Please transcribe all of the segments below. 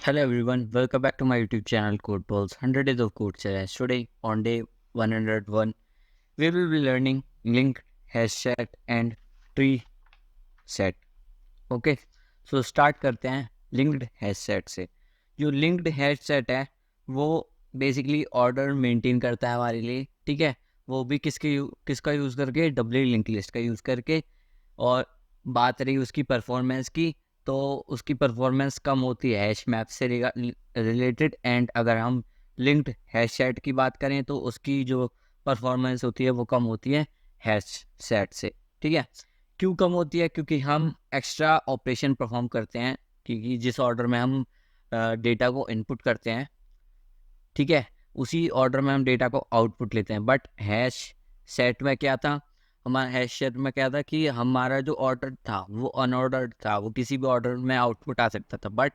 Hello everyone, welcome back to my YouTube channel Code Balls 100 Days of Code Challenge. Today on day 101, we will be learning linked hash set and tree set. Okay, so start करते हैं linked hash set से. जो linked hash set है वो basically order maintain करता है हमारे लिए, ठीक है. वो भी किसका यूज़ करके, डबली लिंक लिस्ट का यूज़ करके. और बात रही उसकी परफॉर्मेंस की, तो उसकी परफॉर्मेंस कम होती है हैश मैप से रिलेटेड. एंड अगर हम लिंक्ड हैश सेट की बात करें तो उसकी जो परफॉर्मेंस होती है वो कम होती है हैश सेट से, ठीक है. क्यों कम होती है? क्योंकि हम एक्स्ट्रा ऑपरेशन परफॉर्म करते हैं, क्योंकि जिस ऑर्डर में हम डेटा को इनपुट करते हैं, ठीक है, उसी ऑर्डर में हम डेटा को आउटपुट लेते हैं. बट हैश सेट में क्या था, हमारा हैश सेट में क्या था कि हमारा जो ऑर्डर था वो अनऑर्डर्ड था, वो किसी भी ऑर्डर में आउटपुट आ सकता था. बट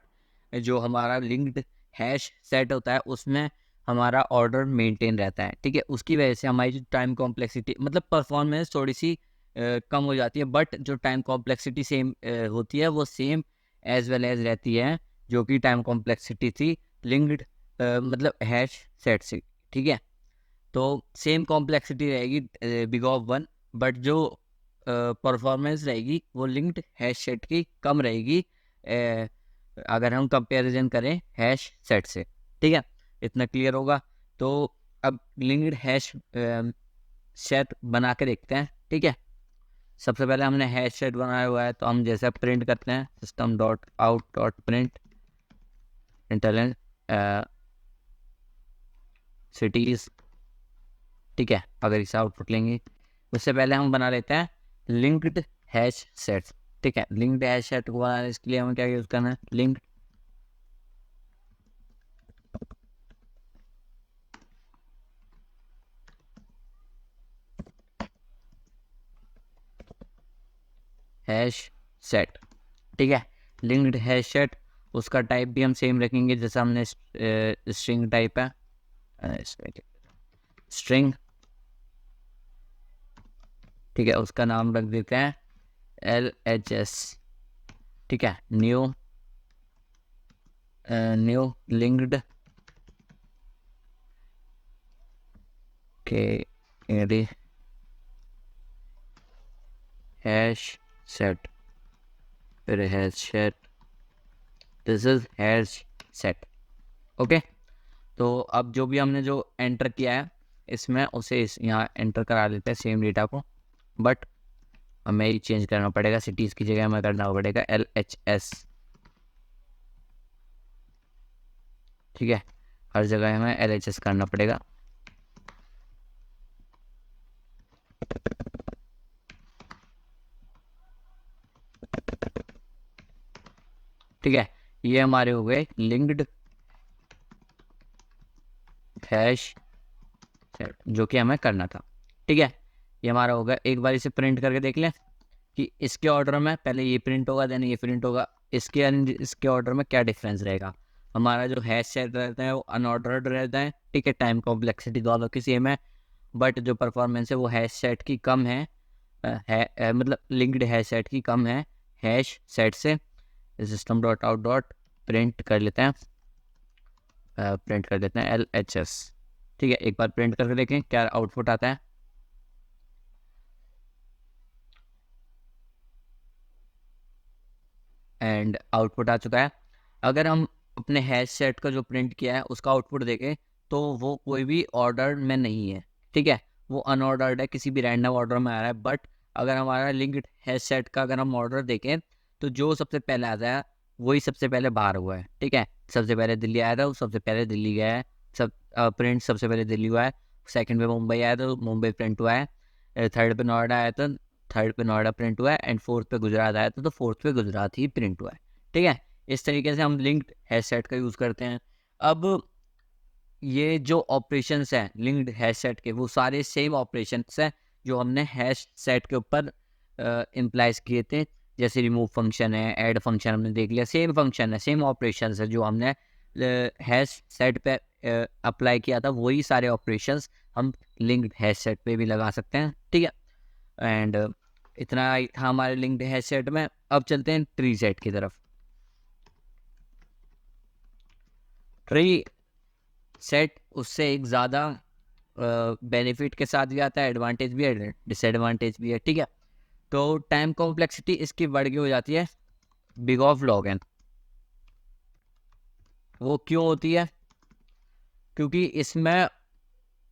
जो हमारा लिंक्ड हैश सेट होता है उसमें हमारा ऑर्डर मेंटेन रहता है, ठीक है. उसकी वजह से हमारी जो टाइम कॉम्प्लेक्सिटी, मतलब परफॉर्मेंस थोड़ी सी कम हो जाती है, बट जो टाइम कॉम्प्लेक्सिटी सेम होती है वो सेम एज वेल एज रहती है, जो कि टाइम कॉम्प्लेक्सिटी थी लिंक्ड मतलब हैश सेट से, ठीक है. तो सेम कॉम्प्लेक्सिटी रहेगी बिग ऑफ वन, बट जो परफॉर्मेंस रहेगी वो लिंक्ड हैश सेट की कम रहेगी अगर हम कंपैरिजन करें हैश सेट से, ठीक है. इतना क्लियर होगा. तो अब लिंक्ड हैश सेट बना के देखते हैं, ठीक है. सबसे पहले हमने हैश सेट बनाया हुआ है, तो हम जैसे प्रिंट करते हैं system dot out dot print internet cities, ठीक है. अगर इसे आउटपुट लेंगे उससे पहले हम बना लेते हैं लिंक्ड हैश सेट, ठीक है. लिंक्ड हैश सेट को बनाने इसके लिए हमें क्या यूज़ करना है, लिंक्ड हैश सेट, ठीक है. लिंक्ड हैश सेट, उसका टाइप भी हम सेम रखेंगे जैसा हमने स्ट्रिंग टाइप है, स्ट्रिंग, ठीक है. उसका नाम रख देते हैं LHS, ठीक है. न्यू लिंक्ड के हैश सेट, फिर hash set, this is hash set, okay. तो अब जो भी हमने जो एंटर किया है इसमें उसे यहाँ एंटर करा लेते हैं सेम डेटा को, बट हमें ही चेंज करना पड़ेगा, सिटीज़ की जगह हमें करना पड़ेगा LHS, ठीक है. हर जगह हमें LHS करना पड़ेगा. ठीक है, ये हमारे हो गए लिंक्ड हैश सेट जो कि हमें करना था, ठीक है. ये हमारा होगा. एक बार इसे प्रिंट करके देख लें कि इसके ऑर्डर में पहले ये प्रिंट होगा देन ये प्रिंट होगा, इसके ऑर्डर में क्या डिफरेंस रहेगा. हमारा जो हैश सेट रहता है वो अनऑर्डर्ड रहता है, ठीक है. टाइम कॉम्प्लेक्सिटी दोनों की सेम है, बट जो परफॉर्मेंस है वो हैश सेट की कम है, मतलब लिंक्ड हैश सेट की कम है हैश सेट से. System dot out dot print कर लेते हैं, LHS, ठीक है. एक बार प्रिंट करके देखें क्या आउटपुट आता है. एंड आउटपुट आ चुका है. अगर हम अपने हैश सेट का जो प्रिंट किया है उसका आउटपुट देखें तो वो कोई भी ऑर्डर में नहीं है, ठीक है. वो अनऑर्डर्ड है, किसी भी रैंडम ऑर्डर में आ रहा है. बट अगर हमारा लिंक्ड हैश सेट का अगर हम ऑर्डर देखें तो जो सबसे पहले आता है वही सबसे पहले बाहर हुआ है, ठीक है. सबसे पहले दिल्ली आया था, वो सबसे पहले दिल्ली गया है. सब प्रिंट सबसे पहले दिल्ली हुआ है. सेकंड पे मुंबई आया तो मुंबई प्रिंट हुआ है. थर्ड पे नोएडा आया था, थर्ड पे नोएडा प्रिंट हुआ है. एंड फोर्थ पे गुजरात आया था तो फोर्थ पे गुजरात ही प्रिंट हुआ है, ठीक है. इस तरीके से हम लिंक्ड हैश सेट का यूज़ करते हैं. अब ये जो ऑपरेशंस हैं लिंक्ड हैश सेट के, वो सारे सेम ऑपरेशंस हैं जो हमने हैश सेट के ऊपर इम्प्लाइज किए थे. जैसे रिमूव फंक्शन है, ऐड फंक्शन हमने देख लिया, सेम फंक्शन है, सेम ऑपरेशंस है जो हमने हैश सेट पे अप्लाई किया था. वही सारे ऑपरेशंस हम लिंक्ड हैश सेट पे भी लगा सकते हैं, ठीक है. एंड इतना ही था हमारे लिंक्ड हैश सेट में. अब चलते हैं ट्री सेट की तरफ. ट्री सेट उससे एक ज़्यादा बेनिफिट के साथ भी आता है, एडवांटेज भी है, डिसएडवांटेज भी है, ठीक है। तो टाइम कॉम्प्लेक्सिटी इसकी बढ़ के हो जाती है बिग ऑफ लॉग एन। वो क्यों होती है? क्योंकि इसमें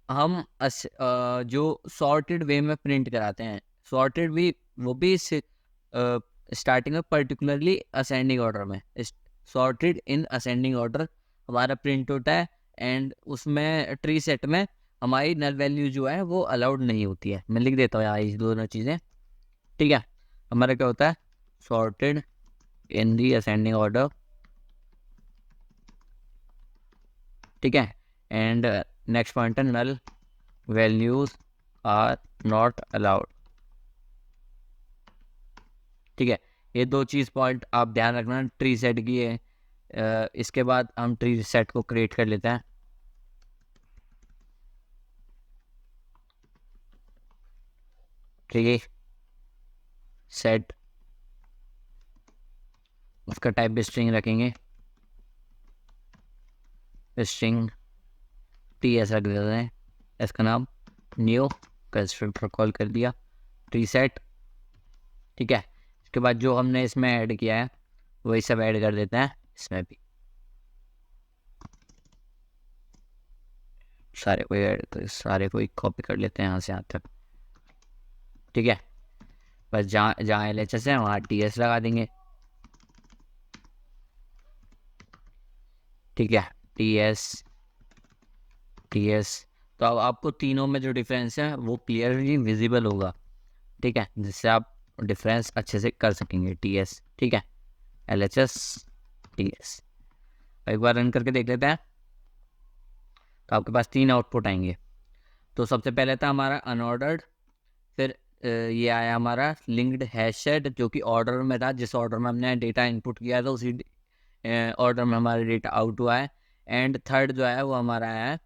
हम जो सॉर्टेड वे में प्रिंट कराते हैं, सॉर्टेड भी वो भी स्टार्टिंग में पर्टिकुलरली असेंडिंग ऑर्डर में, सॉर्टेड इन असेंडिंग ऑर्डर हमारा प्रिंट होता है। एंड उसमें ट्री सेट में हमारी नल वैल्यू जो है वो अलाउड नहीं होती है। मैं लिख देता हूँ यहाँ ये दोनों चीज़ें, ठीक है। हमारा क्या होता है, sorted in the ascending order, ठीक है। एंड नेक्स्ट पॉइंट है null values are not allowed, ठीक है। ये दो चीज़ पॉइंट आप ध्यान रखना ट्री सेट की है। इसके बाद हम ट्री सेट को क्रिएट कर लेते हैं। ट्री सेट, उसका टाइप भी स्ट्रिंग रखेंगे, स्ट्रिंग टी एस रख देते हैं, इसका नाम न्यू कंस्ट्रक्टर कॉल कर दिया ट्री सेट, ठीक है। इसके बाद जो हमने इसमें ऐड किया है वही सब ऐड कर देते हैं इसमें भी, सारे को ऐड कर, सारे को कॉपी कर लेते हैं यहाँ से यहाँ तक, ठीक है। बस जहाँ जहाँ एल एच एस है वहाँ टी एस लगा देंगे, ठीक है। टी एस टी एस, तो अब आपको तीनों में जो डिफरेंस है वो क्लियरली विजिबल होगा, ठीक है, जिससे आप डिफरेंस अच्छे से कर सकेंगे। टी एस, ठीक है, L H S T S. एक बार रन करके देख लेते हैं, तो आपके पास 3 आउटपुट आएंगे। तो सबसे पहले था हमारा अनऑर्डर्ड, फिर ये आया हमारा लिंक्ड हैश सेट जो कि ऑर्डर में था, जिस ऑर्डर में हमने डेटा इनपुट किया था उसी ऑर्डर में हमारा डेटा आउट हुआ है। एंड थर्ड जो है वो हमारा है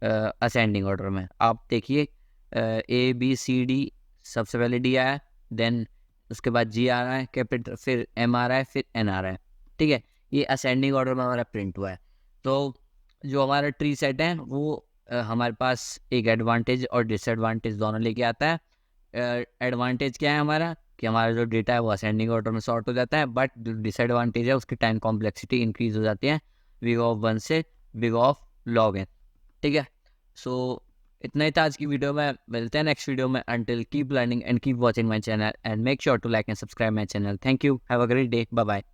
असेंडिंग ऑर्डर में। आप देखिए ए बी सी डी, सबसे पहले डी आया, देन उसके बाद जी आ रहा है कैपिटल, फिर एम आ रहा है, फिर एन आ रहा है, ठीक है। ये असेंडिंग ऑर्डर में हमारा प्रिंट हुआ है। तो जो हमारा ट्री सेट है वो हमारे पास एक एडवांटेज और डिसएडवांटेज दोनों लेके आता है। एडवांटेज क्या है हमारा कि हमारा जो डेटा है वो असेंडिंग ऑर्डर में सॉर्ट हो जाता है, बट जो डिसएडवांटेज है उसकी टाइम कॉम्प्लेक्सिटी इंक्रीज हो जाती है बिग ऑफ 1 से बिग ऑफ लॉग एन, ठीक है। सो इतना ही था आज की वीडियो में, मिलते हैं नेक्स्ट वीडियो में। Until keep learning and keep watching my channel and make sure to like and subscribe my channel. Thank you, have a great day, bye bye.